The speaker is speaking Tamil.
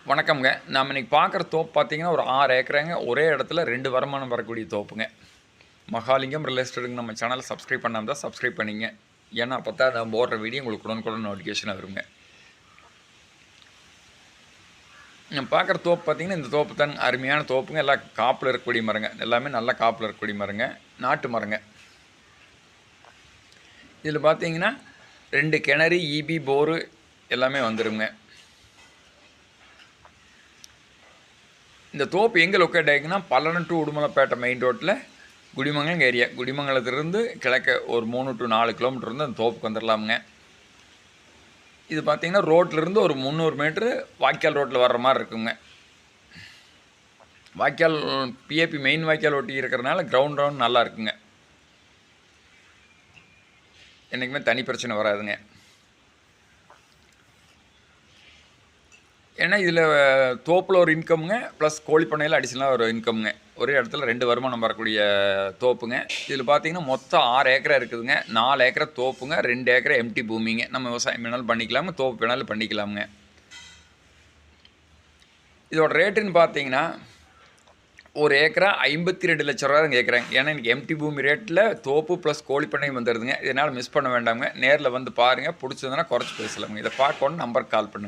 வணக்கம்ங்க. நாம இன்னைக்கு பார்க்குற தோப்பு பார்த்தீங்கன்னா, ஒரு 6 ஏக்கராங்க. ஒரே இடத்துல 2 வருமானம் வரக்கூடிய தோப்புங்க. மகாலிங்கம் ரியல் எஸ்டேட்டுக்கு நம்ம சேனலை சப்ஸ்கிரைப் பண்ணாம இருந்தால் சப்ஸ்கிரைப் பண்ணிங்க. ஏன்னா அப்போ தான் நான் போடுற வீடியோ உங்களுக்கு உடனுக்குடன் நோட்டிஃபிகேஷனாக வருங்க. நம்ம பார்க்குற தோப்பு பார்த்தீங்கன்னா, இந்த தோப்பு தான் அருமையான தோப்புங்க. எல்லாம் காப்பில் இருக்கக்கூடிய மரங்க. எல்லாமே நல்ல காப்பில் இருக்கக்கூடிய மரங்க. நாட்டு மரங்க. இதில் பார்த்தீங்கன்னா 2 கிணறு, ஈபி, போரு எல்லாமே வந்துருங்க. இந்த தோப்பு எங்கே லொக்கேட் ஆகிக்குன்னா, பல்லடம் டு உடுமலைப்பேட்டை மெயின் ரோட்டில் குடிமங்கலம் ஏரியா. குடிமங்கலத்திலிருந்து கிழக்க ஒரு 3 to 4 கிலோமீட்டர் இருந்து அந்த தோப்புக்கு வந்துடலாமுங்க. இது பார்த்திங்கன்னா ரோட்லேருந்து ஒரு 300 மீட்ரு வாய்க்கால் ரோட்டில் வர்ற மாதிரி இருக்குங்க. வாய்க்கால் பிஏபி மெயின் வாய்க்கால் ஒட்டி இருக்கிறனால கிரவுண்ட் நல்லா இருக்குங்க. என்றைக்குமே தனி பிரச்சனை வராதுங்க. ஏன்னா இதில் தோப்பில் ஒரு இன்கம்ங்க, ப்ளஸ் கோழிப்பண்ணையில் அடிஷனலாக ஒரு இன்கம்ங்க. ஒரே இடத்துல 2 வருமானம் வரக்கூடிய தோப்புங்க. இதில் பார்த்தீங்கன்னா மொத்தம் 6 ஏக்கரா இருக்குதுங்க. 4 ஏக்கரா தோப்புங்க, 2 ஏக்கரா எம்டி பூமிங்க. நம்ம விவசாயம் வேணாலும் பண்ணிக்கலாமுங்க, தோப்பு வேணாலும் பண்ணிக்கலாமுங்க. இதோட ரேட்டுன்னு பார்த்தீங்கன்னா ஒரு ஏக்கரா 52 லட்ச ரூபா தான் கேட்குறாங்க. ஏன்னா இன்றைக்கி எம்டி பூமி ரேட்டில் தோப்பு ப்ளஸ் கோழிப்பண்ணையும் வந்துடுதுங்க. இதனால் மிஸ் பண்ண வேண்டாமுங்க. நேரில் வந்து பாருங்கள், பிடிச்சதுன்னா குறைச்சி பேசலாமுங்க. இதை பார்க்கணும் நம்பருக்கு கால் பண்ணுங்கள்.